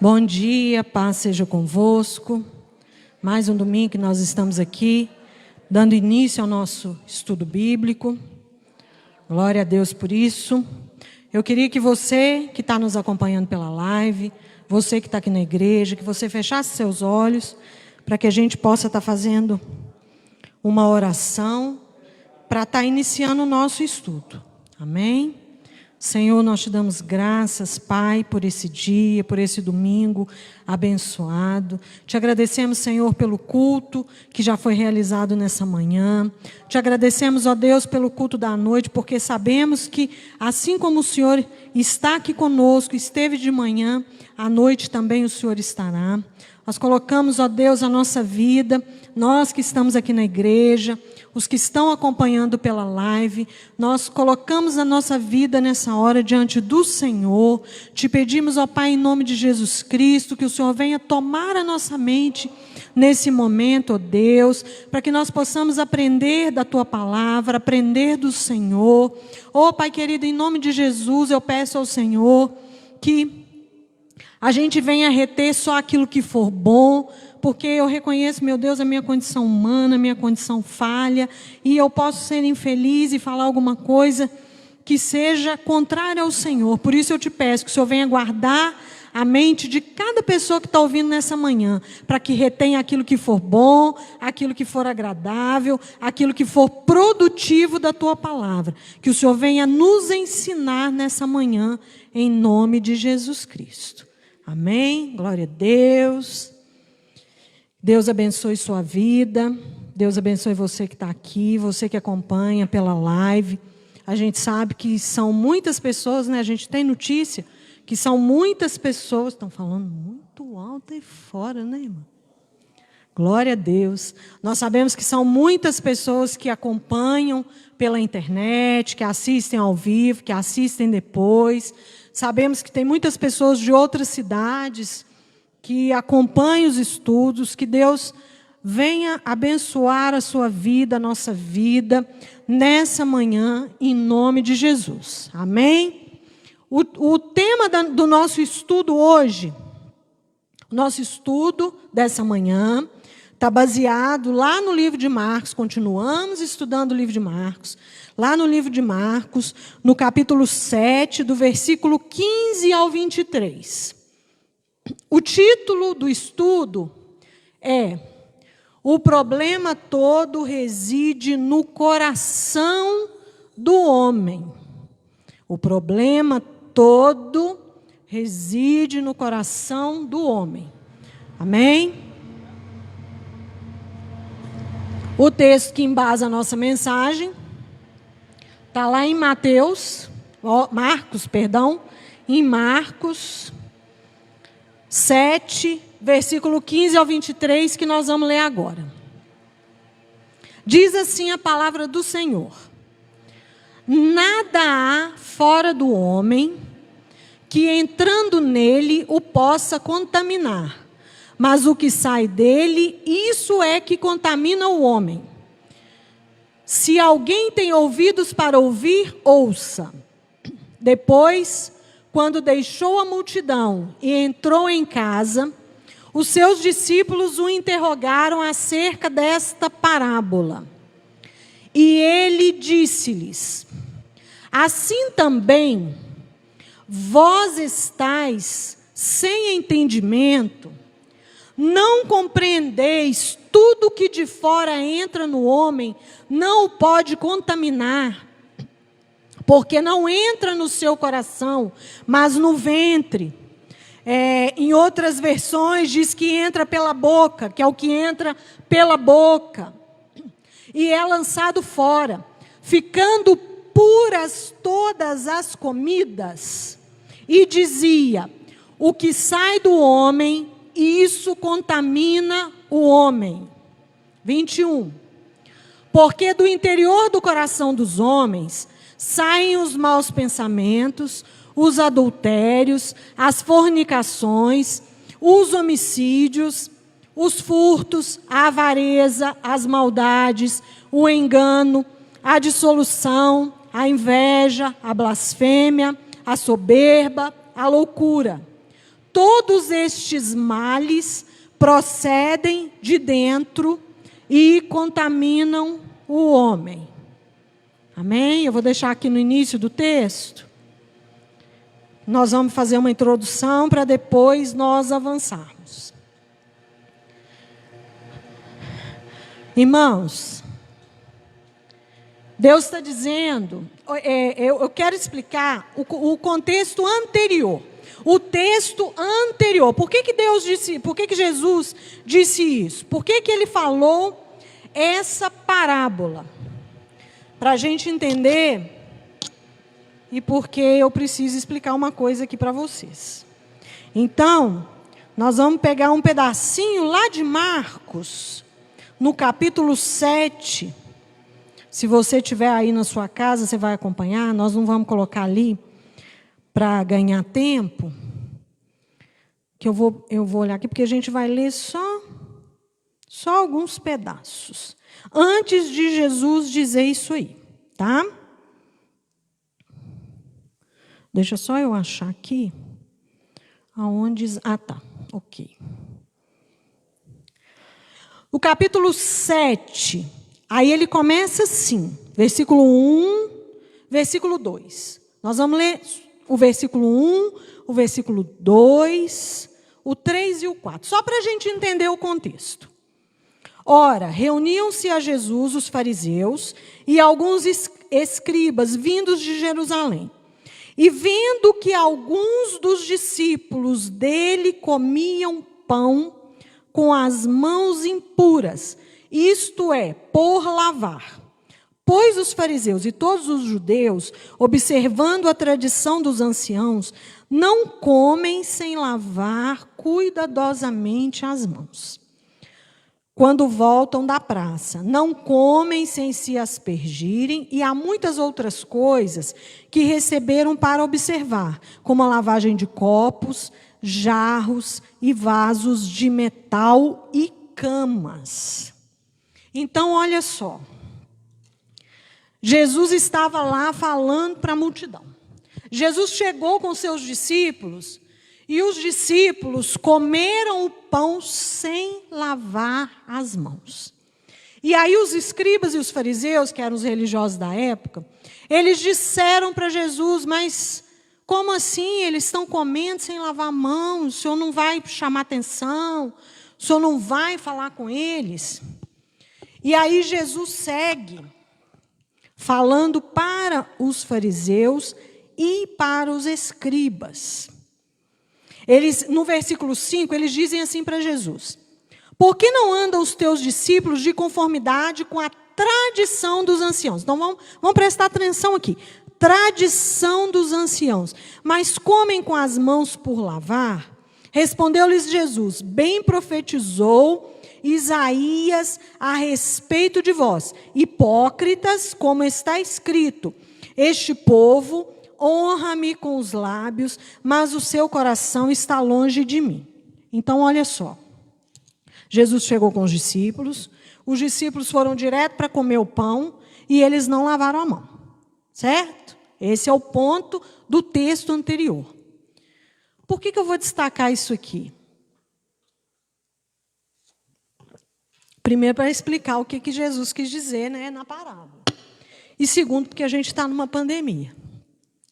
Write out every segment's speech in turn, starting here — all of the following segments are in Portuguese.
Bom dia, paz seja convosco. Mais um domingo que nós estamos aqui, dando início ao nosso estudo bíblico. Glória a Deus por isso. Eu queria que você que está nos acompanhando pela live, você que está aqui na igreja, que você fechasse seus olhos, para que a gente possa estar fazendo uma oração, para estar iniciando o nosso estudo. Amém? Senhor, nós te damos graças, Pai, por esse dia, por esse domingo abençoado. Te agradecemos, Senhor, pelo culto que já foi realizado nessa manhã. Te agradecemos, ó Deus, pelo culto da noite, porque sabemos que, assim como o Senhor está aqui conosco, esteve de manhã, à noite também o Senhor estará. Nós colocamos, ó Deus, a nossa vida, nós que estamos aqui na igreja, os que estão acompanhando pela live, nós colocamos a nossa vida nessa hora diante do Senhor. Te pedimos, ó Pai, em nome de Jesus Cristo, que o Senhor venha tomar a nossa mente nesse momento, ó Deus, para que nós possamos aprender da Tua palavra, aprender do Senhor. Ó Pai querido, em nome de Jesus, eu peço ao Senhor que a gente venha reter só aquilo que for bom, porque eu reconheço, meu Deus, a minha condição humana, a minha condição falha, e eu posso ser infeliz e falar alguma coisa que seja contrária ao Senhor. Por isso eu te peço que o Senhor venha guardar a mente de cada pessoa que está ouvindo nessa manhã, para que retenha aquilo que for bom, aquilo que for agradável, aquilo que for produtivo da Tua palavra. Que o Senhor venha nos ensinar nessa manhã, em nome de Jesus Cristo. Amém? Glória a Deus. Deus abençoe sua vida. Deus abençoe você que está aqui, você que acompanha pela live. A gente sabe que são muitas pessoas, né? A gente tem notícia que são muitas pessoas. Estão falando muito alto aí fora, né, irmã? Glória a Deus. Nós sabemos que são muitas pessoas que acompanham pela internet, que assistem ao vivo, que assistem depois. Sabemos que tem muitas pessoas de outras cidades que acompanham os estudos. Que Deus venha abençoar a sua vida, a nossa vida, nessa manhã, em nome de Jesus. Amém? O tema do nosso estudo hoje, o nosso estudo dessa manhã, está baseado lá no livro de Marcos. Continuamos estudando o livro de Marcos. Lá no livro de Marcos, no capítulo 7, do versículo 15 ao 23. O título do estudo é: o problema todo reside no coração do homem. O problema todo reside no coração do homem. Amém? O texto que embasa a nossa mensagem está lá em em Marcos 7, versículo 15 ao 23, que nós vamos ler agora. Diz assim a palavra do Senhor: nada há fora do homem que entrando nele o possa contaminar, mas o que sai dele, isso é que contamina o homem. Se alguém tem ouvidos para ouvir, ouça. Depois, quando deixou a multidão e entrou em casa, os seus discípulos o interrogaram acerca desta parábola. E ele disse-lhes: assim também, vós estáis sem entendimento, não compreendeis tudo que de fora entra no homem, não o pode contaminar, porque não entra no seu coração, mas no ventre. Em outras versões diz que entra pela boca, que é o que entra pela boca, e é lançado fora, ficando puras todas as comidas. E dizia: o que sai do homem, isso contamina o homem. 21. Porque do interior do coração dos homens saem os maus pensamentos, os adultérios, as fornicações, os homicídios, os furtos, a avareza, as maldades, o engano, a dissolução, a inveja, a blasfêmia, a soberba, a loucura. Todos estes males procedem de dentro e contaminam o homem. Amém? Eu vou deixar aqui no início do texto. Nós vamos fazer uma introdução para depois nós avançarmos. Irmãos, Deus está dizendo, eu quero explicar o contexto anterior. O texto anterior. Por que Deus disse, por que Jesus disse isso? Por que ele falou essa parábola? Para a gente entender, e porque eu preciso explicar uma coisa aqui para vocês. Então, nós vamos pegar um pedacinho lá de Marcos, no capítulo 7. Se você estiver aí na sua casa, você vai acompanhar. Nós não vamos colocar ali para ganhar tempo, que eu vou olhar aqui, porque a gente vai ler só alguns pedaços, antes de Jesus dizer isso aí, tá? Deixa só eu achar aqui, aonde... Ah, tá, ok. O capítulo 7, aí ele começa assim, versículo 1, versículo 2. Nós vamos ler o versículo 1, o versículo 2, o 3 e o 4. Só para a gente entender o contexto. Ora, reuniam-se a Jesus os fariseus e alguns escribas vindos de Jerusalém. E vendo que alguns dos discípulos dele comiam pão com as mãos impuras, isto é, por lavar. Pois os fariseus e todos os judeus, observando a tradição dos anciãos, não comem sem lavar cuidadosamente as mãos. Quando voltam da praça, não comem sem se aspergirem, e há muitas outras coisas que receberam para observar, como a lavagem de copos, jarros e vasos de metal e camas. Então, olha só. Jesus estava lá falando para a multidão. Jesus chegou com seus discípulos e os discípulos comeram o pão sem lavar as mãos. E aí os escribas e os fariseus, que eram os religiosos da época, eles disseram para Jesus, mas como assim? Eles estão comendo sem lavar a mão, o Senhor não vai chamar atenção, o Senhor não vai falar com eles? E aí Jesus segue falando para os fariseus e para os escribas. Eles, no versículo 5, eles dizem assim para Jesus: por que não andam os teus discípulos de conformidade com a tradição dos anciãos? Então vamos prestar atenção aqui. Tradição dos anciãos. Mas comem com as mãos por lavar? Respondeu-lhes Jesus: bem profetizou Isaías a respeito de vós, hipócritas, como está escrito: este povo honra-me com os lábios, mas o seu coração está longe de mim. Então, olha só. Jesus chegou com os discípulos foram direto para comer o pão, e eles não lavaram a mão. Certo? Esse é o ponto do texto anterior. Por que eu vou destacar isso aqui? Primeiro, para explicar o que Jesus quis dizer, né, na parábola. E segundo, porque a gente está numa pandemia.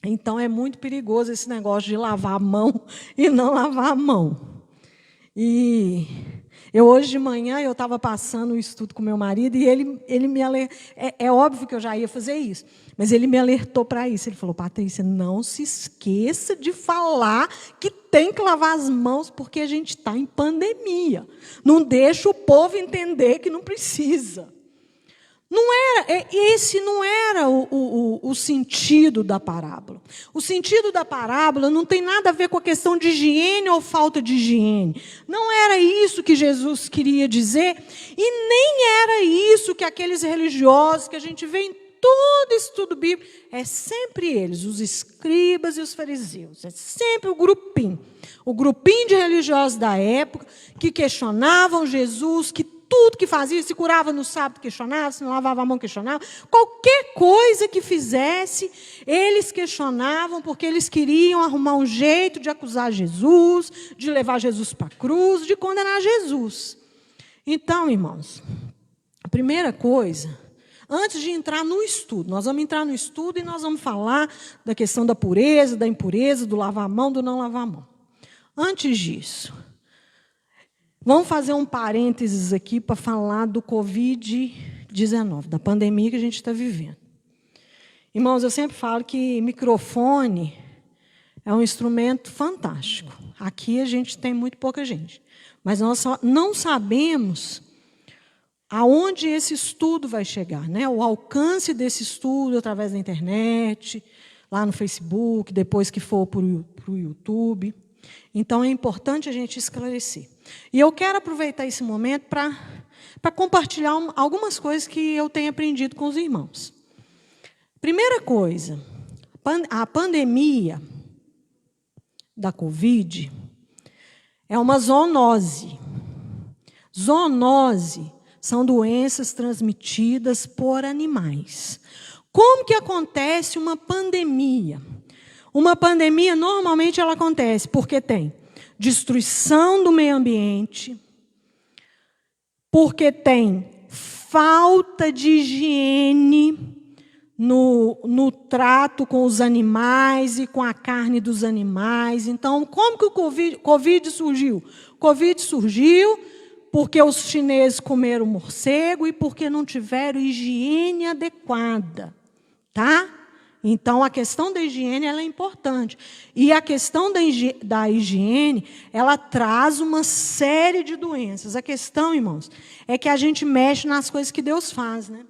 Então, é muito perigoso esse negócio de lavar a mão e não lavar a mão. E hoje de manhã, eu estava passando um estudo com meu marido e ele me alertou. É óbvio que eu já ia fazer isso, mas ele me alertou para isso. Ele falou: Patrícia, não se esqueça de falar que tem que lavar as mãos porque a gente está em pandemia. Não deixa o povo entender que não precisa. Esse não era o sentido da parábola. O sentido da parábola não tem nada a ver com a questão de higiene ou falta de higiene. Não era isso que Jesus queria dizer, e nem era isso que aqueles religiosos que a gente vê em todo estudo bíblico, é sempre eles, os escribas e os fariseus, é sempre o grupinho de religiosos da época que questionavam Jesus, que tudo que fazia, se curava no sábado, questionava, se não lavava a mão, questionava. Qualquer coisa que fizesse, eles questionavam, porque eles queriam arrumar um jeito de acusar Jesus, de levar Jesus para a cruz, de condenar Jesus. Então, irmãos, a primeira coisa, antes de entrar no estudo, nós vamos entrar no estudo e nós vamos falar da questão da pureza, da impureza, do lavar a mão, do não lavar a mão. Antes disso, vamos fazer um parênteses aqui para falar do Covid-19, da pandemia que a gente está vivendo. Irmãos, eu sempre falo que microfone é um instrumento fantástico. Aqui a gente tem muito pouca gente. Mas nós não sabemos aonde esse estudo vai chegar, né? O alcance desse estudo através da internet, lá no Facebook, depois que for para o YouTube. Então, é importante a gente esclarecer. E eu quero aproveitar esse momento para compartilhar algumas coisas que eu tenho aprendido com os irmãos. Primeira coisa, a pandemia da Covid é uma zoonose. Zoonose são doenças transmitidas por animais. Como que acontece uma pandemia? Uma pandemia, normalmente, ela acontece porque tem destruição do meio ambiente, porque tem falta de higiene no trato com os animais e com a carne dos animais. Então, como que o Covid surgiu? O Covid surgiu porque os chineses comeram morcego e porque não tiveram higiene adequada, tá? Então, a questão da higiene ela é importante. E a questão da higiene, ela traz uma série de doenças. A questão, irmãos, é que a gente mexe nas coisas que Deus faz, né?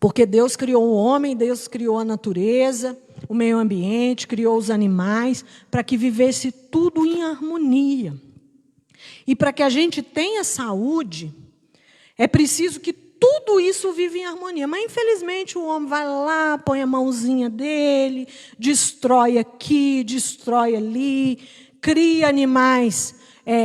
Porque Deus criou o homem, Deus criou a natureza, o meio ambiente, criou os animais, para que vivesse tudo em harmonia. E para que a gente tenha saúde, é preciso que tudo isso vive em harmonia. Mas, infelizmente, o homem vai lá, põe a mãozinha dele, destrói aqui, destrói ali, cria animais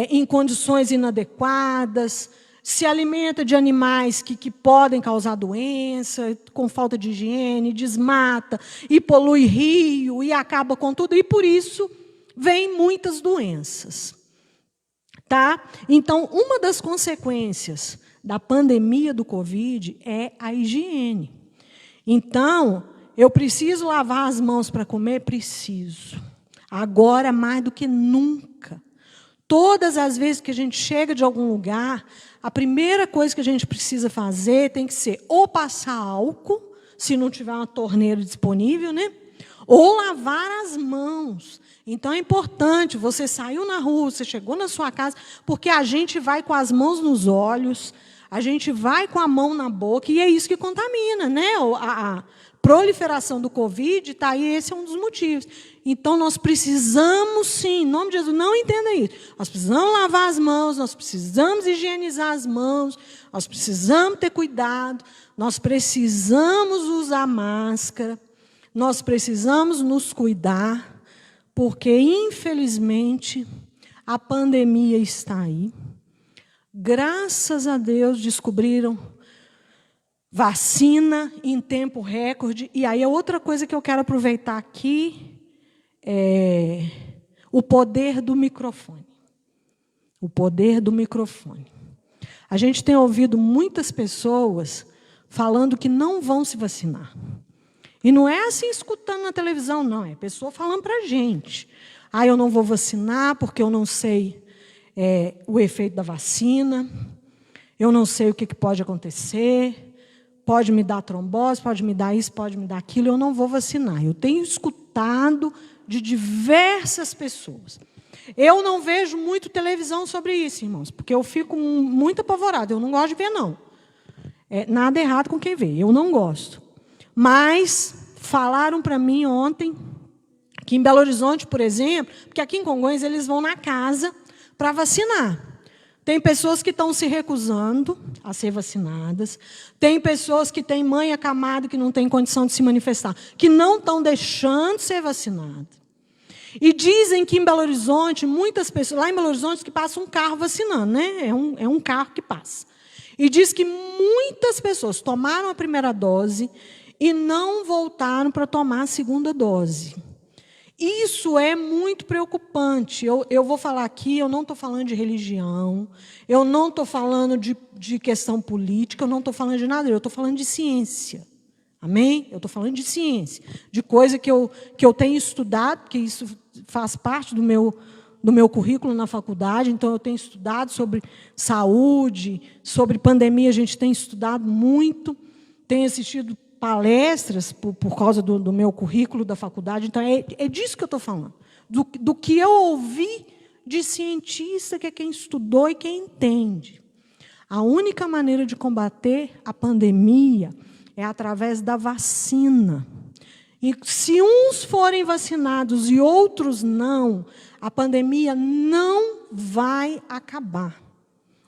em condições inadequadas, se alimenta de animais que podem causar doença, com falta de higiene, desmata, e polui rio, e acaba com tudo. E, por isso, vem muitas doenças. Tá? Então, uma das consequências da pandemia do Covid é a higiene. Então, eu preciso lavar as mãos para comer? Preciso. Agora, mais do que nunca. Todas as vezes que a gente chega de algum lugar, a primeira coisa que a gente precisa fazer tem que ser ou passar álcool, se não tiver uma torneira disponível, né? Ou lavar as mãos. Então, é importante, você saiu na rua, você chegou na sua casa, porque a gente vai com as mãos nos olhos, a gente vai com a mão na boca, e é isso que contamina, né? A proliferação do Covid, está aí, esse é um dos motivos. Então, nós precisamos, sim, em nome de Jesus, não entenda isso. Nós precisamos lavar as mãos, nós precisamos higienizar as mãos, nós precisamos ter cuidado, nós precisamos usar máscara, nós precisamos nos cuidar, porque, infelizmente, a pandemia está aí. Graças a Deus, descobriram vacina em tempo recorde. E aí, a outra coisa que eu quero aproveitar aqui é o poder do microfone. O poder do microfone. A gente tem ouvido muitas pessoas falando que não vão se vacinar. E não é assim escutando na televisão, não. É pessoa falando para a gente. Ah, eu não vou vacinar porque eu não sei o efeito da vacina. Eu não sei o que pode acontecer. Pode me dar trombose, pode me dar isso, pode me dar aquilo. Eu não vou vacinar. Eu tenho escutado de diversas pessoas. Eu não vejo muito televisão sobre isso, irmãos, porque eu fico muito apavorada. Eu não gosto de ver, não. Nada errado com quem vê. Eu não gosto. Mas falaram para mim ontem que em Belo Horizonte, por exemplo, porque aqui em Congonhas eles vão na casa para vacinar. Tem pessoas que estão se recusando a ser vacinadas. Tem pessoas que têm mãe acamada que não tem condição de se manifestar, que não estão deixando de ser vacinadas. E dizem que em Belo Horizonte, muitas pessoas, lá em Belo Horizonte, que passa um carro vacinando, né? É um carro que passa. E diz que muitas pessoas tomaram a primeira dose e não voltaram para tomar a segunda dose. Isso é muito preocupante. Eu vou falar aqui, eu não estou falando de religião, eu não estou falando de questão política, eu não estou falando de nada, eu estou falando de ciência. Amém? Eu estou falando de ciência, de coisa que eu tenho estudado, porque isso faz parte do meu currículo na faculdade, então eu tenho estudado sobre saúde, sobre pandemia, a gente tem estudado muito, tenho assistido palestras por causa do meu currículo da faculdade, então é disso que eu estou falando, do que eu ouvi de cientista, que é quem estudou e quem entende. A única maneira de combater a pandemia é através da vacina. E se uns forem vacinados e outros não, a pandemia não vai acabar.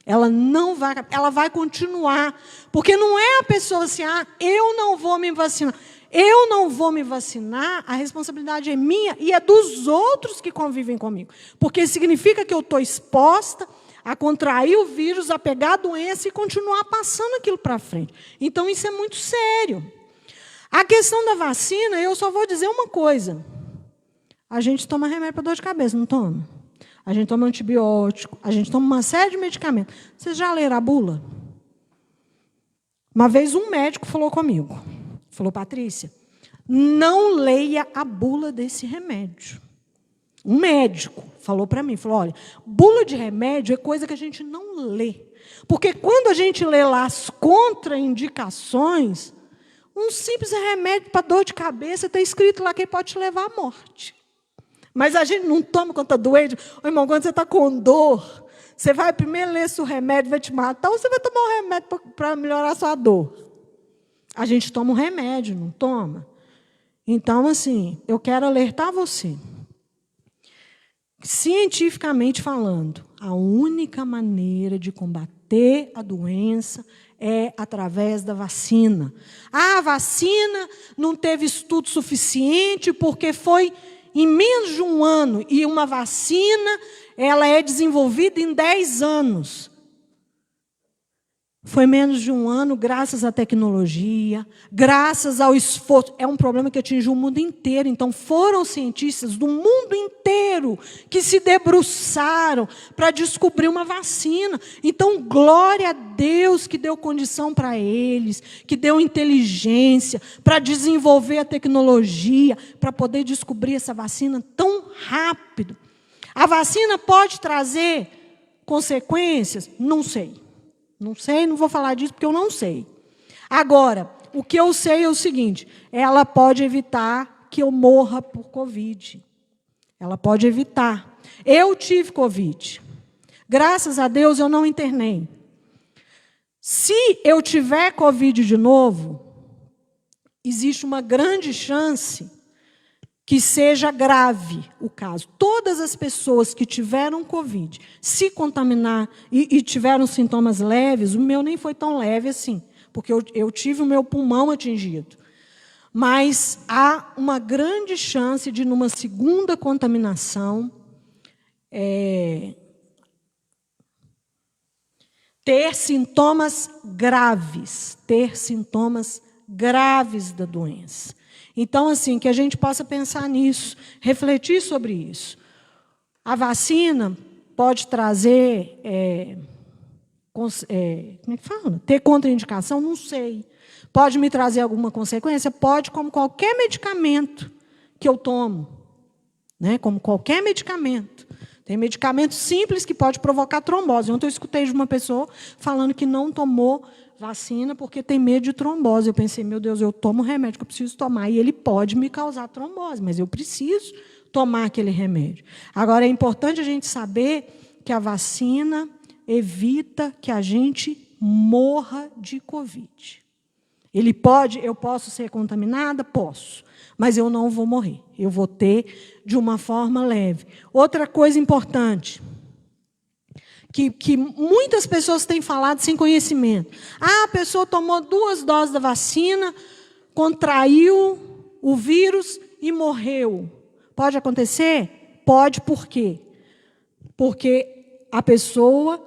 Ela não vai acabar, ela vai continuar. Porque não é a pessoa assim, eu não vou me vacinar. Eu não vou me vacinar, a responsabilidade é minha e é dos outros que convivem comigo. Porque significa que eu estou exposta a contrair o vírus, a pegar a doença e continuar passando aquilo para frente. Então, isso é muito sério. A questão da vacina, eu só vou dizer uma coisa. A gente toma remédio para dor de cabeça, não toma? A gente toma antibiótico, a gente toma uma série de medicamentos. Vocês já leram a bula? Uma vez um médico falou comigo, falou, Patrícia, não leia a bula desse remédio. Um médico falou para mim, falou, olha, bula de remédio é coisa que a gente não lê. Porque quando a gente lê lá as contraindicações, um simples remédio para dor de cabeça está escrito lá que pode te levar à morte. Mas a gente não toma conta doente. Ô, irmão, quando você está com dor, você vai primeiro ler se o remédio vai te matar ou você vai tomar um remédio para melhorar a sua dor. A gente toma um remédio, não toma? Então, assim, eu quero alertar você. Cientificamente falando, a única maneira de combater a doença é através da vacina. A vacina não teve estudo suficiente porque foi em menos de um ano. E uma vacina, ela é desenvolvida em 10 anos. Foi menos de um ano, graças à tecnologia, graças ao esforço. É um problema que atingiu o mundo inteiro. Então, foram cientistas do mundo inteiro que se debruçaram para descobrir uma vacina. Então, glória a Deus que deu condição para eles, que deu inteligência para desenvolver a tecnologia, para poder descobrir essa vacina tão rápido. A vacina pode trazer consequências? Não sei. Não sei, não vou falar disso porque eu não sei. Agora, o que eu sei é o seguinte, ela pode evitar que eu morra por Covid. Ela pode evitar. Eu tive Covid. Graças a Deus eu não internei. Se eu tiver Covid de novo, existe uma grande chance que seja grave o caso. Todas as pessoas que tiveram Covid, se contaminar e tiveram sintomas leves, o meu nem foi tão leve assim, porque eu tive o meu pulmão atingido. Mas há uma grande chance de, numa segunda contaminação, ter sintomas graves da doença. Então, assim, que a gente possa pensar nisso, refletir sobre isso. A vacina pode trazer, como é que fala? Ter contraindicação? Não sei. Pode me trazer alguma consequência? Pode, como qualquer medicamento que eu tomo. Né? Como qualquer medicamento. Tem medicamento simples que pode provocar trombose. Ontem eu escutei de uma pessoa falando que não tomou vacina porque tem medo de trombose. Eu pensei, meu Deus, eu tomo um remédio que eu preciso tomar e ele pode me causar trombose, mas eu preciso tomar aquele remédio. Agora, é importante a gente saber que a vacina evita que a gente morra de Covid. Eu posso ser contaminada? Posso, mas eu não vou morrer. Eu vou ter de uma forma leve. Outra coisa importante, que muitas pessoas têm falado sem conhecimento. A pessoa tomou 2 doses da vacina, contraiu o vírus e morreu. Pode acontecer? Pode por quê? Porque a pessoa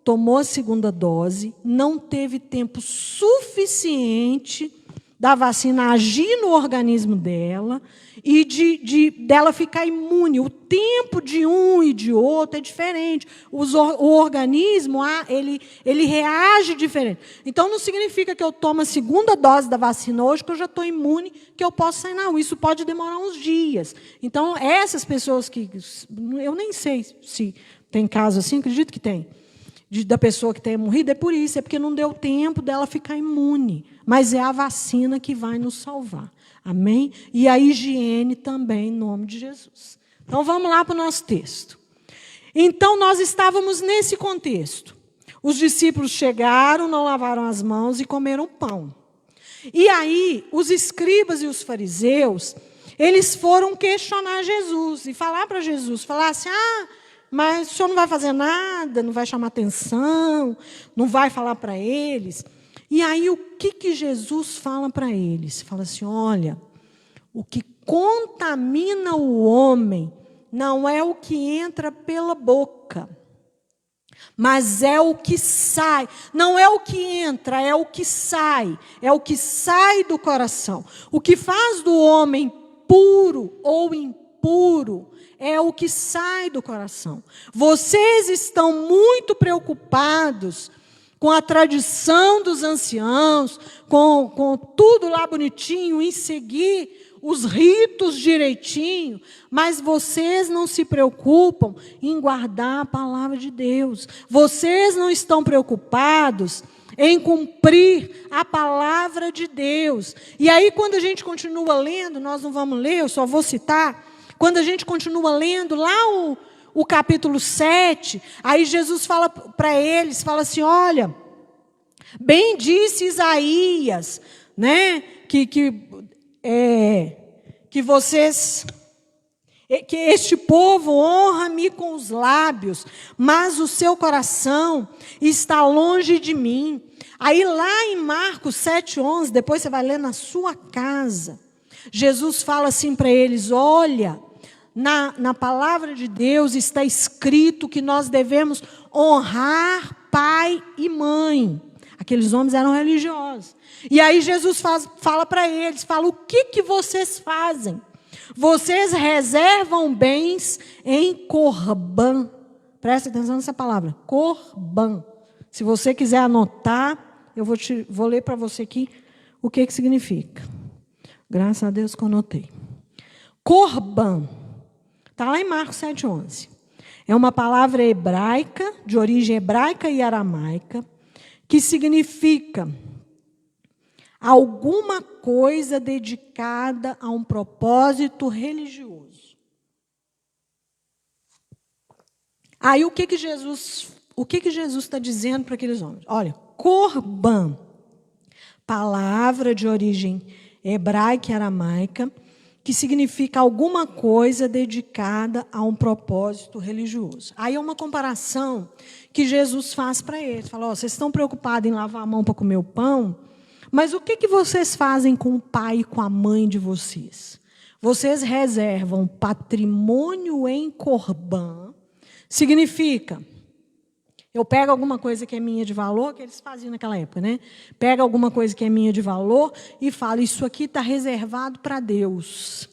tomou a segunda dose, não teve tempo suficiente da vacina agir no organismo dela e dela ficar imune. O tempo de um e de outro é diferente. O organismo, ele reage diferente. Então, não significa que eu tomo a segunda dose da vacina hoje, que eu já estou imune, que eu posso sair na rua. Isso pode demorar uns dias. Então, essas pessoas que... Eu nem sei se tem caso assim, acredito que tem. Da pessoa que tenha morrido, é por isso, é porque não deu tempo dela ficar imune. Mas é a vacina que vai nos salvar. Amém? E a higiene também, em nome de Jesus. Então, vamos lá para o nosso texto. Então, nós estávamos nesse contexto. Os discípulos chegaram, não lavaram as mãos e comeram pão. E aí, os escribas e os fariseus, eles foram questionar Jesus e falar para Jesus, falar assim, mas o senhor não vai fazer nada, não vai chamar atenção, não vai falar para eles. E aí, o que Jesus fala para eles? Fala assim, olha, o que contamina o homem não é o que entra pela boca, mas é o que sai. Não é o que entra, é o que sai. É o que sai do coração. O que faz do homem puro ou impuro é o que sai do coração. Vocês estão muito preocupados com a tradição dos anciãos, com tudo lá bonitinho, em seguir os ritos direitinho, mas vocês não se preocupam em guardar a palavra de Deus. Vocês não estão preocupados em cumprir a palavra de Deus. E aí, quando a gente continua lendo, nós não vamos ler, eu só vou citar. Quando a gente continua lendo lá o capítulo 7, aí Jesus fala para eles, fala assim, olha, bem disse Isaías, né, que vocês, que este povo honra-me com os lábios, mas o seu coração está longe de mim. Aí lá em Marcos 7:11, depois você vai ler na sua casa, Jesus fala assim para eles, olha, na palavra de Deus está escrito que nós devemos honrar pai e mãe. Aqueles homens eram religiosos. E aí Jesus fala para eles, fala, o que vocês fazem? Vocês reservam bens em corbã. Presta atenção nessa palavra, corbã. Se você quiser anotar, eu vou ler para você aqui o que significa. Graças a Deus que eu anotei. Corbã. Está lá em Marcos 7:11. É uma palavra hebraica, de origem hebraica e aramaica, que significa alguma coisa dedicada a um propósito religioso. Aí o que Jesus está dizendo para aqueles homens? Olha, corbã, palavra de origem hebraica e aramaica, que significa alguma coisa dedicada a um propósito religioso. Aí é uma comparação que Jesus faz para eles. Fala, vocês estão preocupados em lavar a mão para comer o pão, mas o que vocês fazem com o pai e com a mãe de vocês? Vocês reservam patrimônio em corbã, significa, eu pego alguma coisa que é minha de valor, que eles faziam naquela época, né? Pega alguma coisa que é minha de valor e fala, isso aqui está reservado para Deus.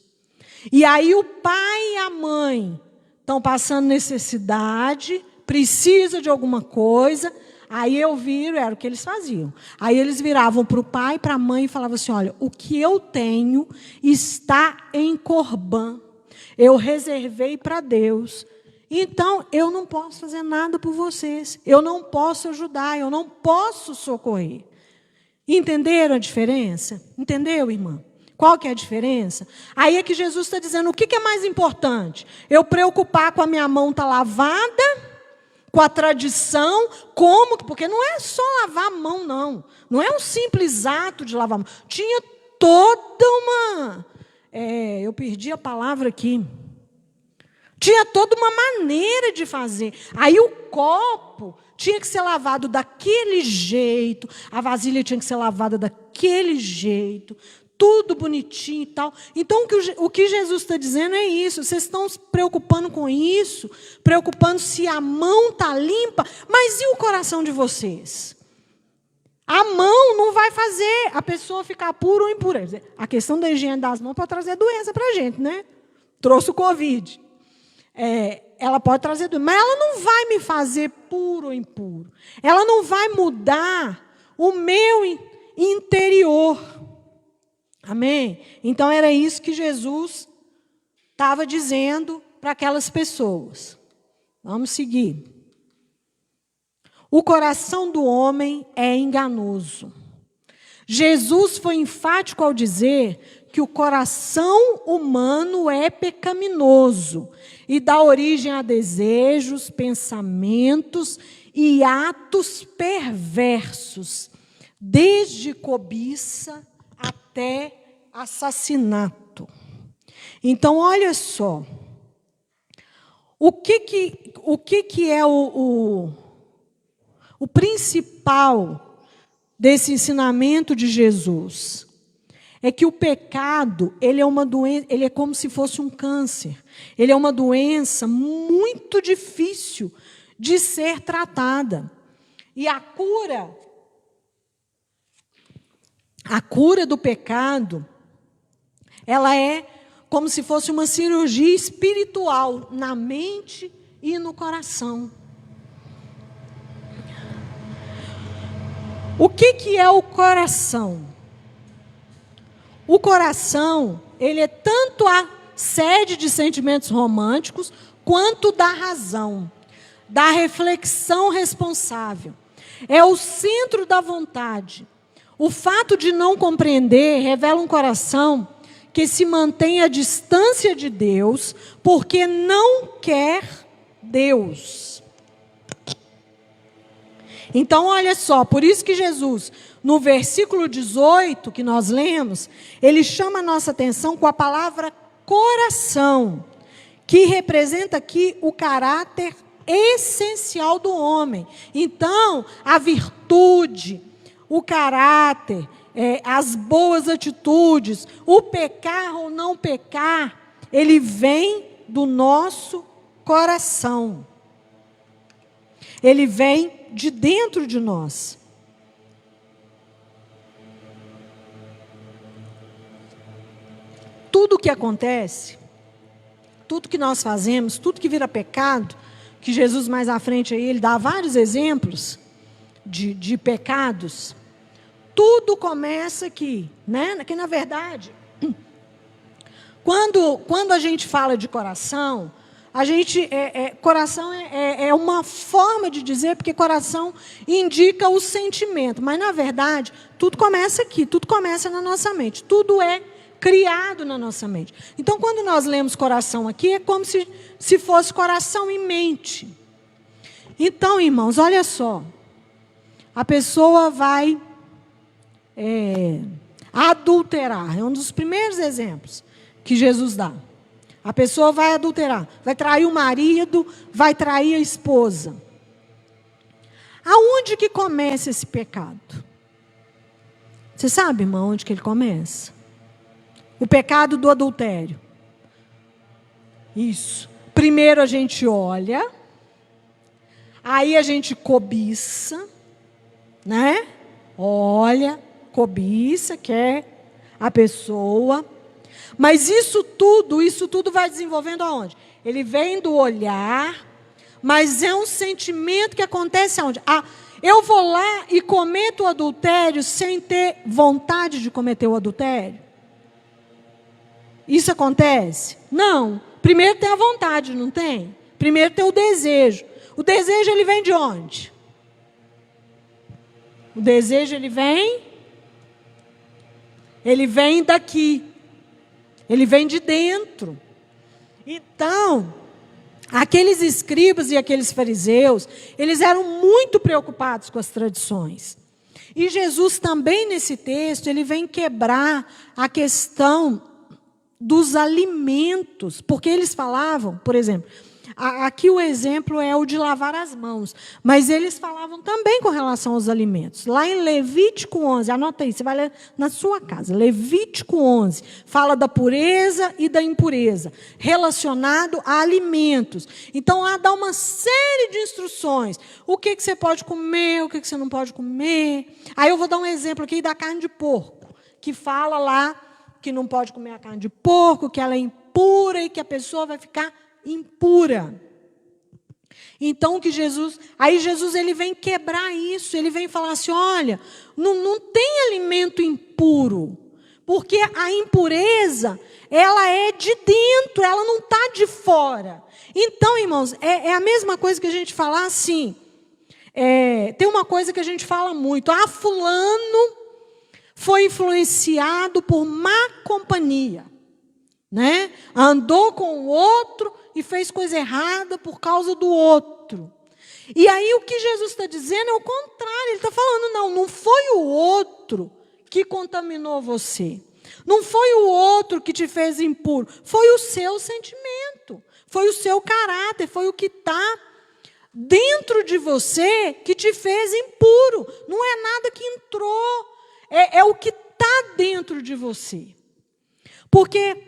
E aí o pai e a mãe estão passando necessidade, precisa de alguma coisa, aí eu viro, era o que eles faziam. Aí eles viravam para o pai e para a mãe e falavam assim, olha, o que eu tenho está em corbã. Eu reservei para Deus. Então, eu não posso fazer nada por vocês. Eu não posso ajudar, eu não posso socorrer. Entenderam a diferença? Entendeu, irmã? Qual que é a diferença? Aí é que Jesus está dizendo, o que é mais importante? Eu preocupar com a minha mão estar lavada, com a tradição, como? Porque não é só lavar a mão, não. Não é um simples ato de lavar a mão. Tinha toda uma... eu perdi a palavra aqui. Tinha toda uma maneira de fazer. Aí o copo tinha que ser lavado daquele jeito, a vasilha tinha que ser lavada daquele jeito. tudo bonitinho e tal. Então, o que Jesus está dizendo é isso. Vocês estão se preocupando com isso, preocupando se a mão está limpa, mas e o coração de vocês? A mão não vai fazer a pessoa ficar pura ou impura. A questão da higiene das mãos pode trazer doença para a gente, né? Trouxe o Covid. Ela pode trazer doença, mas ela não vai me fazer puro ou impuro. Ela não vai mudar o meu interior. Amém? Então, era isso que Jesus estava dizendo para aquelas pessoas. Vamos seguir. O coração do homem é enganoso. Jesus foi enfático ao dizer que o coração humano é pecaminoso e dá origem a desejos, pensamentos e atos perversos, desde cobiça até assassinato. Então, olha só. O que é o principal desse ensinamento de Jesus? É que o pecado, ele é uma doença, ele é como se fosse um câncer. Ele é uma doença muito difícil de ser tratada. E a cura do pecado, ela é como se fosse uma cirurgia espiritual na mente e no coração. O que é o coração? O coração, ele é tanto a sede de sentimentos românticos, quanto da razão, da reflexão responsável. É o centro da vontade. O fato de não compreender revela um coração que se mantém à distância de Deus, porque não quer Deus. Então, olha só, por isso que Jesus, no versículo 18 que nós lemos, ele chama a nossa atenção com a palavra coração, que representa aqui o caráter essencial do homem. Então, a virtude, o caráter, as boas atitudes, o pecar ou não pecar, ele vem do nosso coração. Ele vem de dentro de nós. Tudo que acontece, tudo que nós fazemos, tudo que vira pecado, que Jesus mais à frente aí, ele dá vários exemplos de pecados, tudo começa aqui, né? Que na verdade, quando a gente fala de coração, a gente, coração é uma forma de dizer, porque coração indica o sentimento, mas na verdade, tudo começa aqui, tudo começa na nossa mente, tudo é criado na nossa mente. Então, quando nós lemos coração aqui, é como se fosse coração e mente. Então, irmãos, olha só, a pessoa vai adulterar, é um dos primeiros exemplos que Jesus dá. A pessoa vai adulterar, vai trair o marido, vai trair a esposa. Aonde que começa esse pecado? Você sabe, irmão, onde que ele começa? O pecado do adultério. Isso. Primeiro a gente olha, aí a gente cobiça, né? Olha, cobiça, quer a pessoa. Mas isso tudo vai desenvolvendo aonde? Ele vem do olhar, mas é um sentimento que acontece aonde? Eu vou lá e cometo o adultério sem ter vontade de cometer o adultério? Isso acontece? Não. Primeiro tem a vontade, não tem? Primeiro tem o desejo. O desejo, ele vem de onde? O desejo, ele vem daqui. Ele vem de dentro. Então, aqueles escribas e aqueles fariseus, eles eram muito preocupados com as tradições. E Jesus também, nesse texto, ele vem quebrar a questão dos alimentos. Porque eles falavam, por exemplo, Aqui o exemplo é o de lavar as mãos. Mas eles falavam também com relação aos alimentos. Lá em Levítico 11, anota aí, você vai ler na sua casa. Levítico 11, fala da pureza e da impureza, relacionado a alimentos. Então, lá dá uma série de instruções. O que você pode comer, o que você não pode comer. Aí eu vou dar um exemplo aqui da carne de porco, que fala lá que não pode comer a carne de porco, que ela é impura e que a pessoa vai ficar impura. Então, aí Jesus ele vem quebrar isso, ele vem falar assim, olha, não tem alimento impuro, porque a impureza, ela é de dentro, ela não está de fora. Então, irmãos, é a mesma coisa que a gente falar assim, tem uma coisa que a gente fala muito, fulano foi influenciado por má companhia, né? Andou com o outro e fez coisa errada por causa do outro. E aí o que Jesus está dizendo é o contrário. Ele está falando, não foi o outro que contaminou você. Não foi o outro que te fez impuro. Foi o seu sentimento. Foi o seu caráter. Foi o que está dentro de você que te fez impuro. Não é nada que entrou. É o que está dentro de você. Porque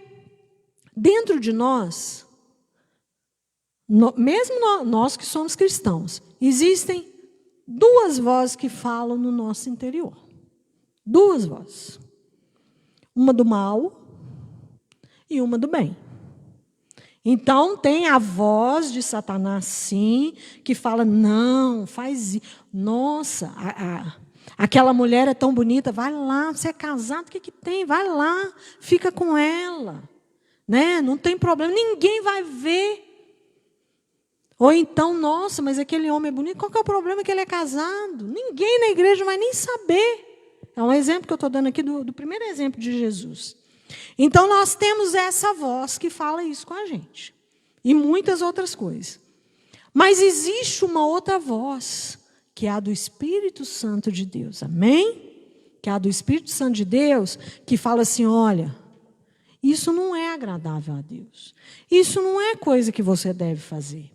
dentro de nós, mesmo nós que somos cristãos, existem duas vozes que falam no nosso interior. Duas vozes. Uma do mal e uma do bem. Então, tem a voz de Satanás, sim, que fala, não, faz isso. Nossa, aquela mulher é tão bonita, vai lá, você é casado, o que tem? Vai lá, fica com ela. Né? Não tem problema, ninguém vai ver. Ou então, nossa, mas aquele homem é bonito, qual que é o problema que ele é casado? Ninguém na igreja vai nem saber. É um exemplo que eu estou dando aqui do primeiro exemplo de Jesus. Então, nós temos essa voz que fala isso com a gente. E muitas outras coisas. Mas existe uma outra voz, que é a do Espírito Santo de Deus. Amém? Que é a do Espírito Santo de Deus, que fala assim, olha, isso não é agradável a Deus. Isso não é coisa que você deve fazer.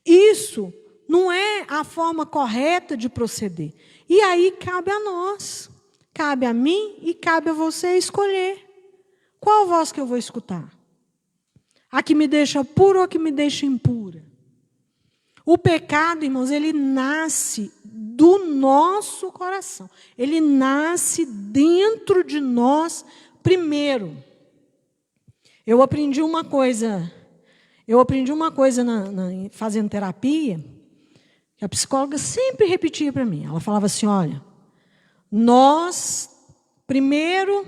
Isso não é a forma correta de proceder. E aí cabe a nós, cabe a mim e cabe a você escolher. Qual voz que eu vou escutar? A que me deixa pura ou a que me deixa impura? O pecado, irmãos, ele nasce do nosso coração. Ele nasce dentro de nós primeiro. Eu aprendi uma coisa fazendo terapia, que a psicóloga sempre repetia para mim. Ela falava assim, olha, nós, primeiro,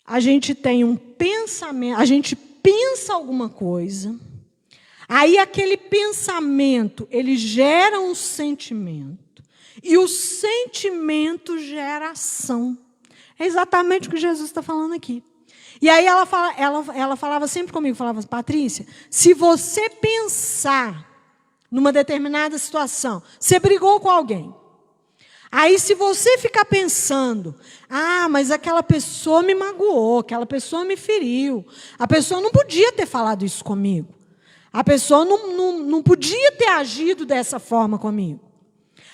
a gente tem um pensamento, a gente pensa alguma coisa, aí aquele pensamento, ele gera um sentimento, e o sentimento gera ação. É exatamente o que Jesus está falando aqui. E aí ela falava sempre comigo, falava, Patrícia, se você pensar numa determinada situação, você brigou com alguém. Aí se você ficar pensando, mas aquela pessoa me magoou, aquela pessoa me feriu, a pessoa não podia ter falado isso comigo. A pessoa não podia ter agido dessa forma comigo.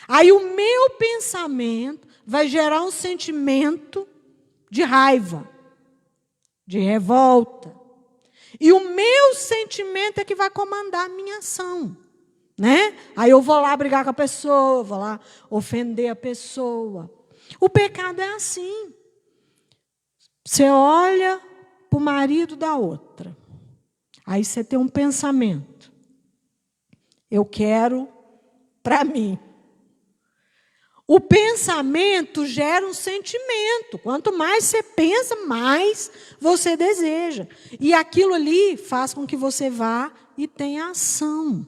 Aí o meu pensamento vai gerar um sentimento de raiva, de revolta. E o meu sentimento é que vai comandar a minha ação. Né? Aí eu vou lá brigar com a pessoa, vou lá ofender a pessoa. O pecado é assim. Você olha para o marido da outra. Aí você tem um pensamento. Eu quero para mim. O pensamento gera um sentimento. Quanto mais você pensa, mais você deseja. E aquilo ali faz com que você vá e tenha ação.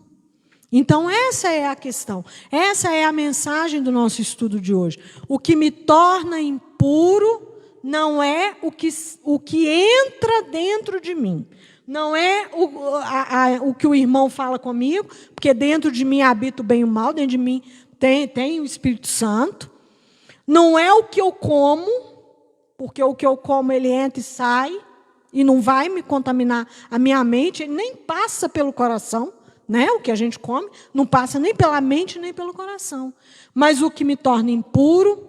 Então, essa é a questão. Essa é a mensagem do nosso estudo de hoje. O que me torna impuro não é o que entra dentro de mim. Não é o que o irmão fala comigo, porque dentro de mim habita o bem e o mal, dentro de mim tem o Espírito Santo. Não é o que eu como, porque o que eu como ele entra e sai, e não vai me contaminar a minha mente, nem passa pelo coração, né? O que a gente come, não passa nem pela mente, nem pelo coração. Mas o que me torna impuro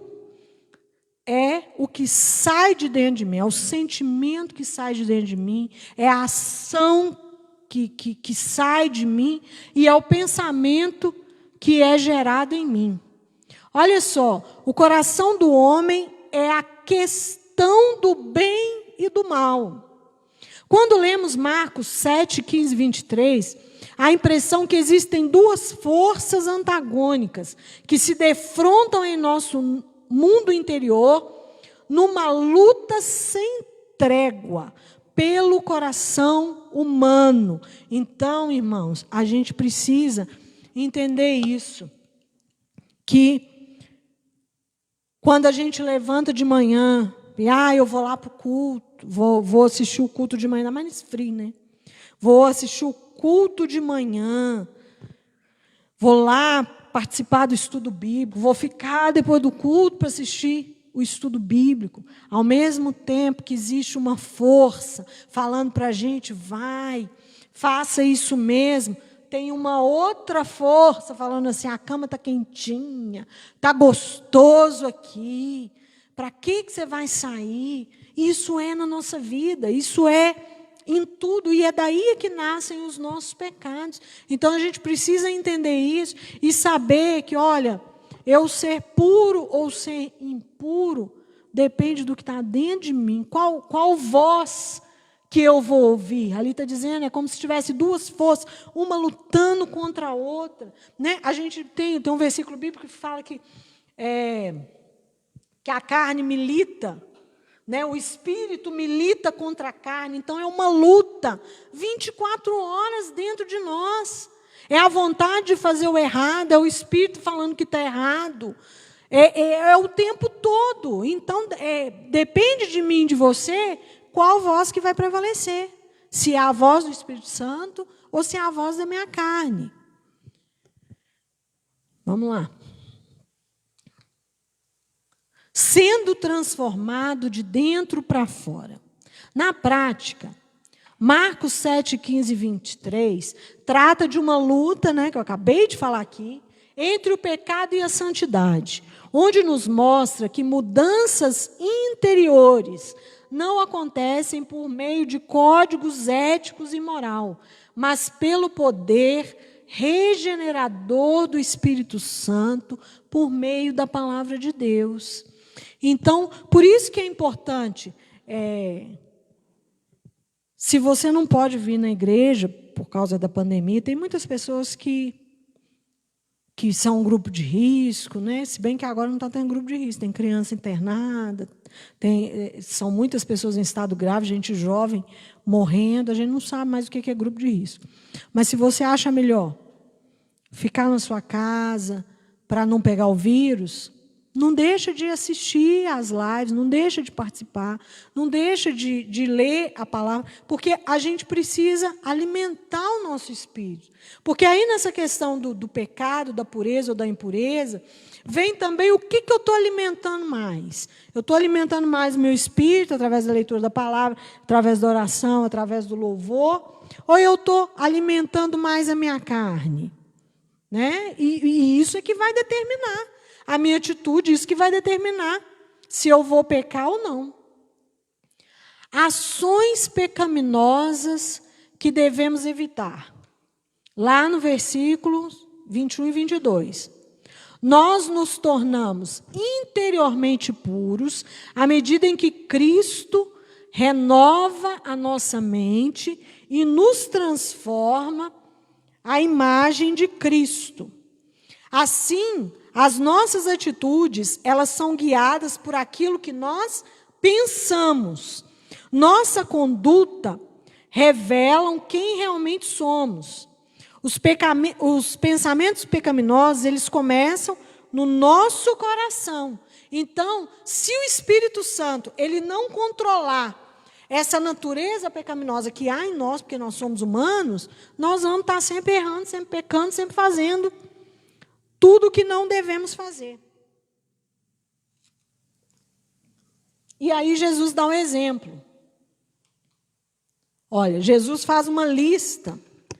é o que sai de dentro de mim, é o sentimento que sai de dentro de mim, é a ação que sai de mim e é o pensamento que é gerado em mim. Olha só, o coração do homem é a questão do bem e do mal. Quando lemos Marcos 7, 15, 23, há a impressão que existem duas forças antagônicas que se defrontam em nosso mundo interior numa luta sem trégua pelo coração humano. Então, irmãos, a gente precisa entender isso, que quando a gente levanta de manhã, e eu vou lá para o culto, vou assistir o culto de manhã, ainda mais frio, né? Vou assistir o culto de manhã, vou lá participar do estudo bíblico, vou ficar depois do culto para assistir o estudo bíblico, ao mesmo tempo que existe uma força falando para a gente, vai, faça isso mesmo, tem uma outra força falando assim, a cama está quentinha, está gostoso aqui, para que você vai sair? Isso é na nossa vida, isso é em tudo, e é daí que nascem os nossos pecados. Então, a gente precisa entender isso e saber que, olha, eu ser puro ou ser impuro depende do que está dentro de mim. Qual voz que eu vou ouvir? Ali está dizendo, é como se tivesse duas forças, uma lutando contra a outra. Né? A gente tem um versículo bíblico que fala que a carne milita, né? O espírito milita contra a carne, então é uma luta 24 horas dentro de nós. É a vontade de fazer o errado, é o espírito falando que está errado. É o tempo todo. Então, depende de mim, de você, qual voz que vai prevalecer. Se é a voz do Espírito Santo ou se é a voz da minha carne. Vamos lá. Sendo transformado de dentro para fora. Na prática, Marcos 7, 15 e 23, trata de uma luta, né, que eu acabei de falar aqui, entre o pecado e a santidade, onde nos mostra que mudanças interiores não acontecem por meio de códigos éticos e moral, mas pelo poder regenerador do Espírito Santo, por meio da palavra de Deus. Então, por isso que é importante, se você não pode vir na igreja por causa da pandemia, tem muitas pessoas que são um grupo de risco, né? Se bem que agora não está tendo grupo de risco, tem criança internada, são muitas pessoas em estado grave, gente jovem morrendo, a gente não sabe mais o que é grupo de risco. Mas se você acha melhor ficar na sua casa para não pegar o vírus, não deixa de assistir às lives, não deixa de participar, não deixa de ler a palavra, porque a gente precisa alimentar o nosso espírito. Porque aí nessa questão do pecado, da pureza ou da impureza, vem também o que eu estou alimentando mais. Eu estou alimentando mais o meu espírito através da leitura da palavra, através da oração, através do louvor, ou eu estou alimentando mais a minha carne? Né? E isso é que vai determinar a minha atitude, isso que vai determinar se eu vou pecar ou não. Ações pecaminosas que devemos evitar. Lá no versículo 21 e 22. Nós nos tornamos interiormente puros à medida em que Cristo renova a nossa mente e nos transforma à imagem de Cristo. Assim, as nossas atitudes, elas são guiadas por aquilo que nós pensamos. Nossa conduta revelam quem realmente somos. Os pensamentos pecaminosos, eles começam no nosso coração. Então, se o Espírito Santo ele não controlar essa natureza pecaminosa que há em nós, porque nós somos humanos, nós vamos estar sempre errando, sempre pecando, sempre fazendo tudo o que não devemos fazer. E aí Jesus dá um exemplo. Olha, Jesus faz uma lista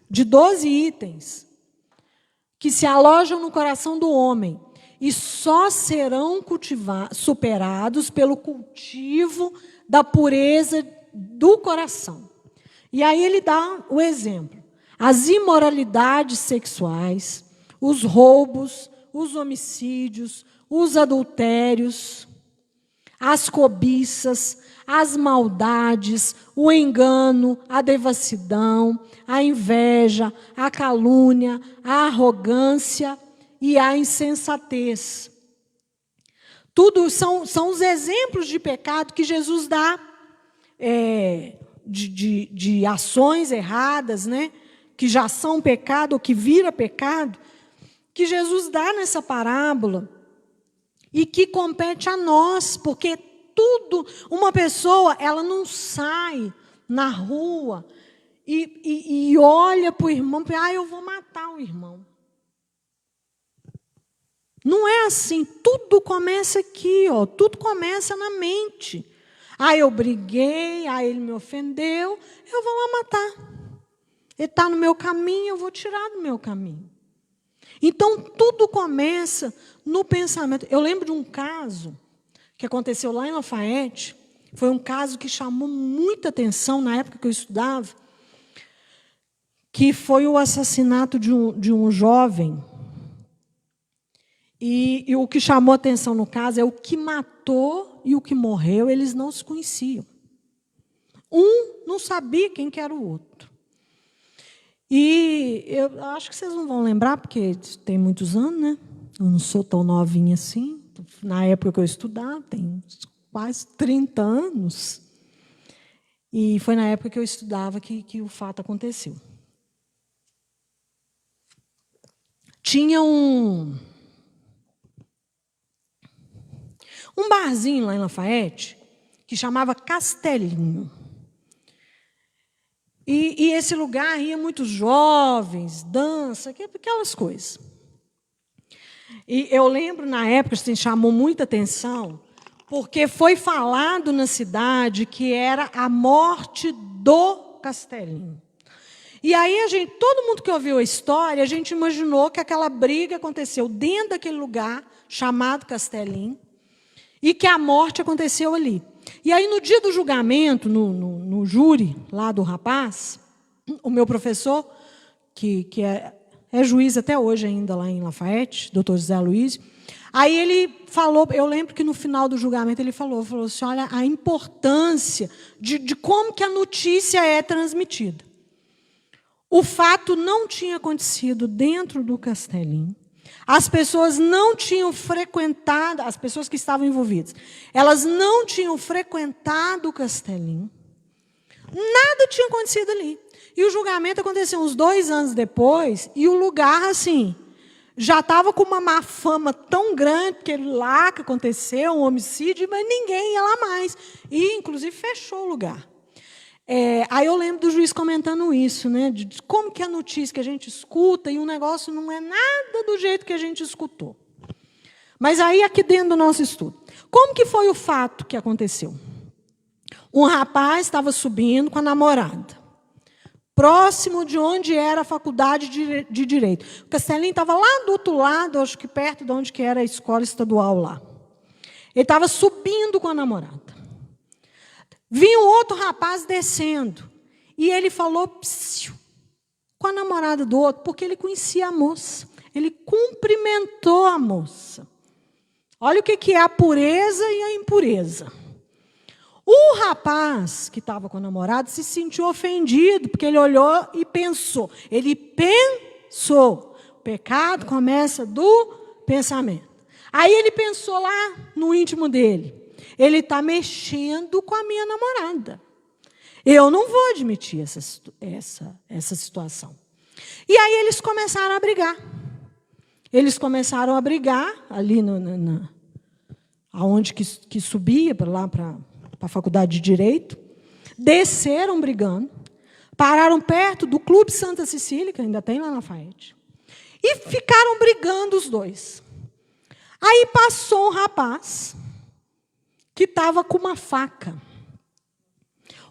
de 12 itens que se alojam no coração do homem e só serão superados pelo cultivo da pureza do coração. E aí ele dá o exemplo. As imoralidades sexuais, os roubos, os homicídios, os adultérios, as cobiças, as maldades, o engano, a devassidão, a inveja, a calúnia, a arrogância e a insensatez. Tudo são os exemplos de pecado que Jesus dá, de ações erradas, né, que já são pecado ou que vira pecado, que Jesus dá nessa parábola e que compete a nós, porque uma pessoa, ela não sai na rua e olha para o irmão e eu vou matar o irmão. Não é assim. Tudo começa aqui, tudo começa na mente. Eu briguei, ele me ofendeu, eu vou lá matar. Ele está no meu caminho, eu vou tirar do meu caminho. Então, tudo começa no pensamento. Eu lembro de um caso que aconteceu lá em Lafayette, foi um caso que chamou muita atenção na época que eu estudava, que foi o assassinato de um jovem. E o que chamou atenção no caso é o que matou e o que morreu, eles não se conheciam. Um não sabia quem que era o outro. E eu acho que vocês não vão lembrar, porque tem muitos anos, né? Eu não sou tão novinha assim. Na época que eu estudava, tem quase 30 anos. E foi na época que eu estudava que o fato aconteceu. Tinha um barzinho lá em Lafayette que chamava Castelinho. E esse lugar ia muitos jovens, dança, aquelas coisas. E eu lembro, na época, assim, chamou muita atenção, porque foi falado na cidade que era a morte do Castelinho. E aí, todo mundo que ouviu a história, a gente imaginou que aquela briga aconteceu dentro daquele lugar, chamado Castelinho, e que a morte aconteceu ali. E aí, no dia do julgamento, no júri lá do rapaz, o meu professor, que é juiz até hoje ainda lá em Lafayette, doutor José Luiz, aí ele falou, eu lembro que no final do julgamento ele falou assim, olha, a importância de como que a notícia é transmitida. O fato não tinha acontecido dentro do Castelinho. As pessoas não tinham frequentado, as pessoas que estavam envolvidas, elas não tinham frequentado o Castelinho. Nada tinha acontecido ali. E o julgamento aconteceu uns 2 anos depois, e o lugar, assim, já estava com uma má fama tão grande, porque lá que aconteceu um homicídio, mas ninguém ia lá mais. E, inclusive, fechou o lugar. Aí eu lembro do juiz comentando isso, né, de como que a notícia que a gente escuta e o negócio não é nada do jeito que a gente escutou. Mas aí, aqui dentro do nosso estudo, como que foi o fato que aconteceu? Um rapaz estava subindo com a namorada, próximo de onde era a faculdade de Direito. O Castelinho estava lá do outro lado, acho que perto de onde que era a escola estadual lá. Ele estava subindo com a namorada. Vinha um outro rapaz descendo. E ele falou psiu, com a namorada do outro, porque ele conhecia a moça. Ele cumprimentou a moça. Olha o que é a pureza e a impureza. O rapaz que estava com a namorada se sentiu ofendido, porque ele olhou e pensou. Ele pensou. O pecado começa do pensamento. Aí ele pensou lá no íntimo dele. Ele está mexendo com a minha namorada. Eu não vou admitir essa situação. E aí eles começaram a brigar. Eles começaram a brigar ali aonde que subia para lá para a faculdade de Direito. Desceram brigando. Pararam perto do Clube Santa Cecília, que ainda tem lá na Lafayette. E ficaram brigando os dois. Aí passou um rapaz que estava com uma faca.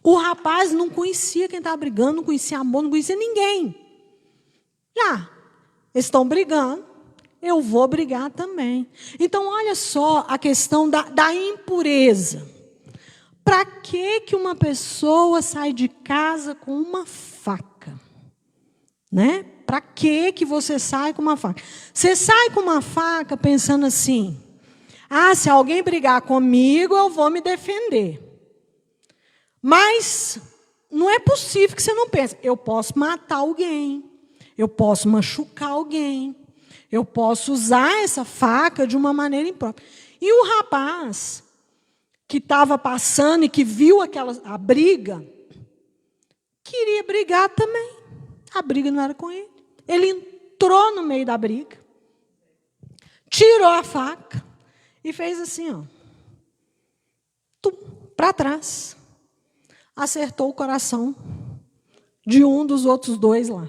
O rapaz não conhecia quem estava brigando, não conhecia amor, não conhecia ninguém. Já, eles estão brigando, eu vou brigar também. Então, olha só a questão da impureza. Para que uma pessoa sai de casa com uma faca? Né? Para que você sai com uma faca? Você sai com uma faca pensando assim: se alguém brigar comigo, eu vou me defender. Mas não é possível que você não pense: eu posso matar alguém, eu posso machucar alguém, eu posso usar essa faca de uma maneira imprópria. E o rapaz que estava passando e que viu a briga, queria brigar também. A briga não era com ele. Ele entrou no meio da briga, tirou a faca e fez assim, para trás. Acertou o coração de um dos outros dois lá.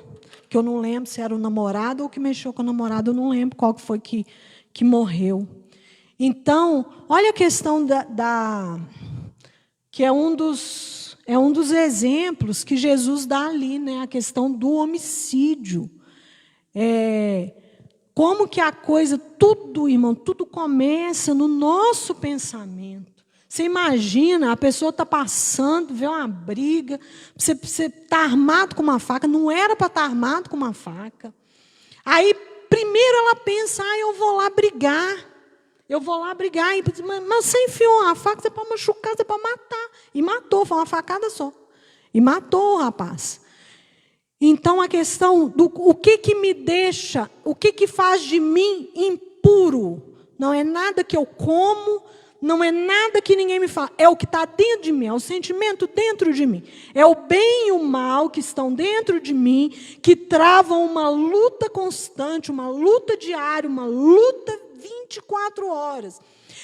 Que eu não lembro se era o namorado ou que mexeu com o namorado, eu não lembro qual que foi que morreu. Então, olha a questão que é um dos exemplos que Jesus dá ali, né? A questão do homicídio. Como que a coisa, tudo, irmão, tudo começa no nosso pensamento. Você imagina, a pessoa está passando, vê uma briga, você está armado com uma faca, não era para estar armado com uma faca. Aí, primeiro ela pensa, eu vou lá brigar. Eu vou lá brigar, mas você enfiou uma faca, você pode machucar, você pode matar. E matou, foi uma facada só. E matou o rapaz. Então, a questão do o que me deixa, o que faz de mim impuro, não é nada que eu como, não é nada que ninguém me fala, é o que está dentro de mim, é o sentimento dentro de mim. É o bem e o mal que estão dentro de mim, que travam uma luta constante, uma luta diária, uma luta 24 horas.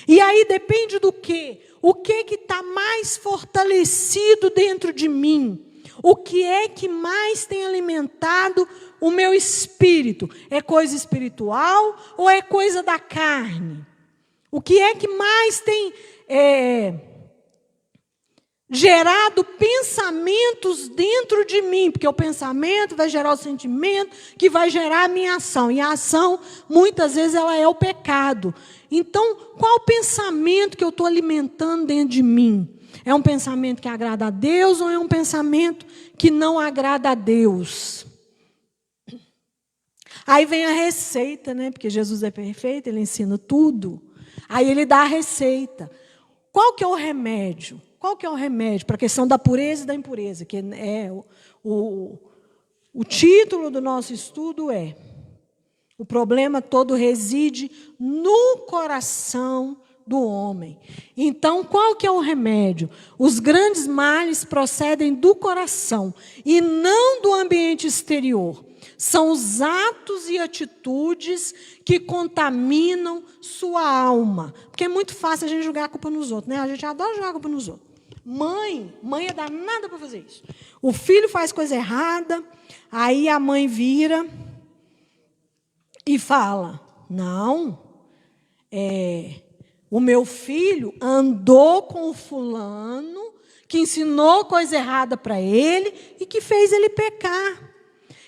E aí depende do quê? O que está mais fortalecido dentro de mim? O que é que mais tem alimentado o meu espírito? É coisa espiritual ou é coisa da carne? O que é que mais tem gerado pensamentos dentro de mim? Porque o pensamento vai gerar o sentimento, que vai gerar a minha ação. E a ação, muitas vezes, ela é o pecado. Então, qual o pensamento que eu estou alimentando dentro de mim? É um pensamento que agrada a Deus ou é um pensamento que não agrada a Deus? Aí vem a receita, né? Porque Jesus é perfeito, Ele ensina tudo. Aí Ele dá a receita. Qual que é o remédio? Qual que é o remédio para a questão da pureza e da impureza? Que é o título do nosso estudo é: o problema todo reside no coração do homem. Então, qual que é o remédio? Os grandes males procedem do coração e não do ambiente exterior. São os atos e atitudes que contaminam sua alma. Porque é muito fácil a gente jogar a culpa nos outros, né? A gente adora jogar a culpa nos outros. Mãe é danada para fazer isso. O filho faz coisa errada, aí a mãe vira e fala: não, o meu filho andou com o fulano que ensinou coisa errada para ele e que fez ele pecar.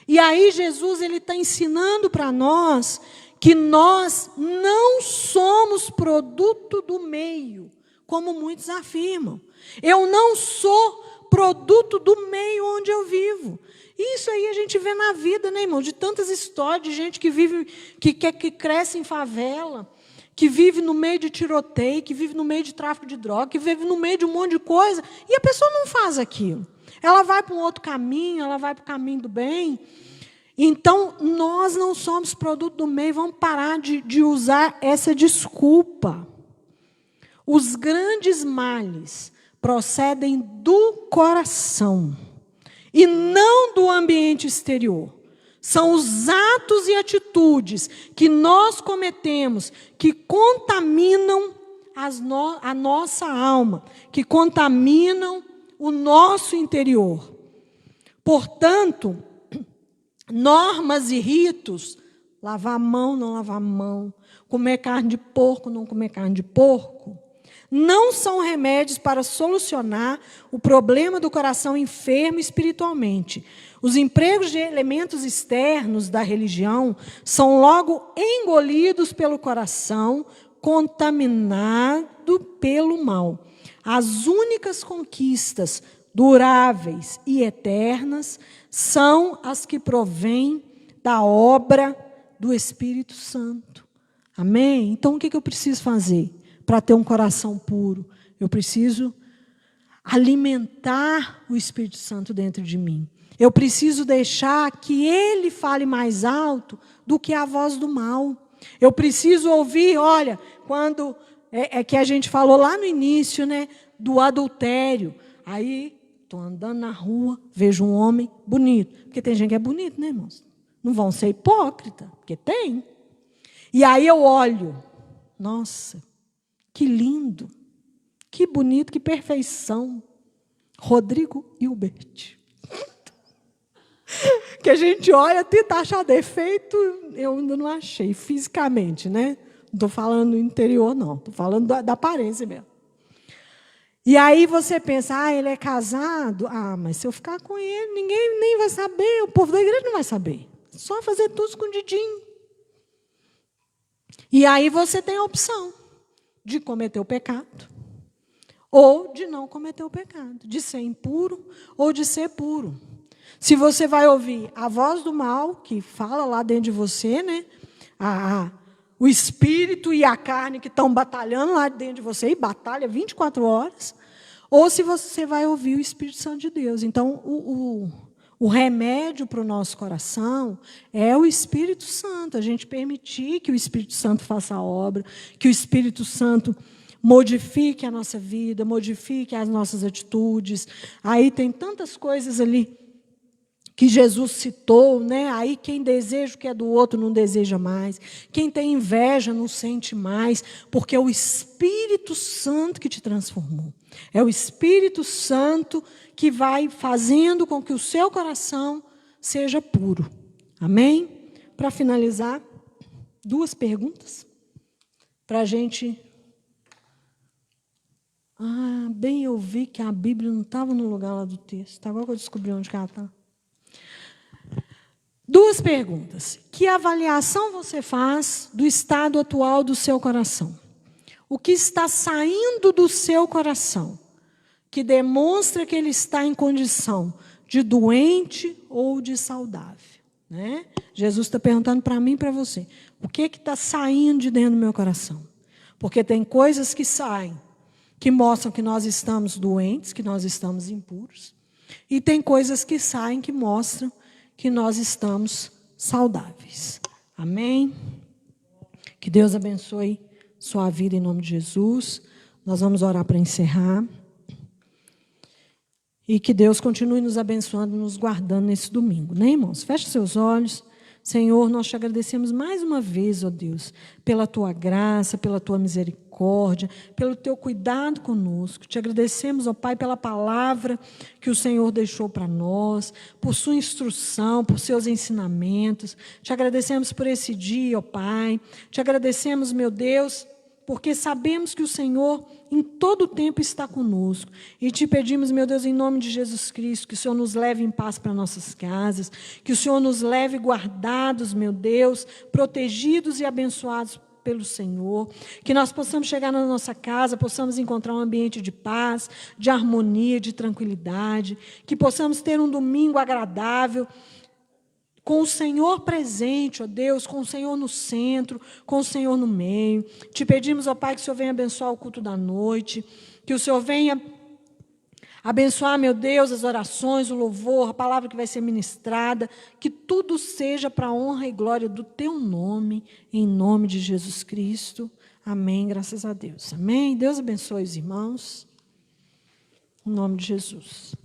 E aí Jesus ele está ensinando para nós que nós não somos produto do meio, como muitos afirmam. Eu não sou produto do meio onde eu vivo. Isso aí a gente vê na vida, né, irmão? De tantas histórias de gente que vive, que cresce em favela, que vive no meio de tiroteio, que vive no meio de tráfico de droga, que vive no meio de um monte de coisa, e a pessoa não faz aquilo. Ela vai para um outro caminho, ela vai para o caminho do bem. Então, nós não somos produto do meio, vamos parar de usar essa desculpa. Os grandes males procedem do coração e não do ambiente exterior. São os atos e atitudes que nós cometemos que contaminam a nossa alma, que contaminam o nosso interior. Portanto, normas e ritos, lavar a mão, não lavar a mão, comer carne de porco, não comer carne de porco, não são remédios para solucionar o problema do coração enfermo espiritualmente. Os empregos de elementos externos da religião são logo engolidos pelo coração, contaminado pelo mal. As únicas conquistas duráveis e eternas são as que provêm da obra do Espírito Santo. Amém? Então, o que eu preciso fazer para ter um coração puro? Eu preciso alimentar o Espírito Santo dentro de mim. Eu preciso deixar que ele fale mais alto do que a voz do mal. Eu preciso ouvir, olha, quando é que a gente falou lá no início, né, do adultério. Aí, estou andando na rua, vejo um homem bonito. Porque tem gente que é bonito, né, irmãos? Não vão ser hipócritas, porque tem. E aí eu olho, nossa, que lindo, que bonito, que perfeição. Rodrigo Hilbert. Que a gente olha, tenta achar defeito, eu ainda não achei, fisicamente, né? Não estou falando do interior, não. Estou falando da aparência mesmo. E aí você pensa, ele é casado? Mas se eu ficar com ele, ninguém nem vai saber, o povo da igreja não vai saber. Só fazer tudo escondidinho. E aí você tem a opção de cometer o pecado, ou de não cometer o pecado, de ser impuro ou de ser puro. Se você vai ouvir a voz do mal, que fala lá dentro de você, né? O espírito e a carne que estão batalhando lá dentro de você, e batalha 24 horas, ou se você vai ouvir o Espírito Santo de Deus. Então, o remédio para o nosso coração é o Espírito Santo. A gente permitir que o Espírito Santo faça a obra, que o Espírito Santo modifique a nossa vida, modifique as nossas atitudes. Aí tem tantas coisas ali que Jesus citou, né? Aí quem deseja o que é do outro não deseja mais. Quem tem inveja não sente mais, porque é o Espírito Santo que te transformou. É o Espírito Santo que vai fazendo com que o seu coração seja puro. Amém? Para finalizar, 2 perguntas. Para a gente... bem, eu vi que a Bíblia não estava no lugar lá do texto. Agora que eu descobri onde que ela está. 2 perguntas. Que avaliação você faz do estado atual do seu coração? O que está saindo do seu coração, que demonstra que ele está em condição de doente ou de saudável? Né? Jesus está perguntando para mim e para você. O que está saindo de dentro do meu coração? Porque tem coisas que saem, que mostram que nós estamos doentes, que nós estamos impuros. E tem coisas que saem que mostram que nós estamos saudáveis. Amém? Que Deus abençoe sua vida em nome de Jesus. Nós vamos orar para encerrar. E que Deus continue nos abençoando, nos guardando nesse domingo. Né, irmãos? Feche seus olhos. Senhor, nós te agradecemos mais uma vez, ó Deus, pela tua graça, pela tua misericórdia, pelo teu cuidado conosco. Te agradecemos, ó Pai, pela palavra que o Senhor deixou para nós, por sua instrução, por seus ensinamentos. Te agradecemos por esse dia, ó Pai. Te agradecemos, meu Deus, porque sabemos que o Senhor em todo o tempo está conosco. E te pedimos, meu Deus, em nome de Jesus Cristo, que o Senhor nos leve em paz para nossas casas, que o Senhor nos leve guardados, meu Deus, protegidos e abençoados pelo Senhor, que nós possamos chegar na nossa casa, possamos encontrar um ambiente de paz, de harmonia, de tranquilidade, que possamos ter um domingo agradável, com o Senhor presente, ó Deus, com o Senhor no centro, com o Senhor no meio. Te pedimos, ó Pai, que o Senhor venha abençoar o culto da noite, que o Senhor venha abençoar, meu Deus, as orações, o louvor, a palavra que vai ser ministrada, que tudo seja para a honra e glória do teu nome, em nome de Jesus Cristo. Amém, graças a Deus. Amém. Deus abençoe os irmãos, em nome de Jesus.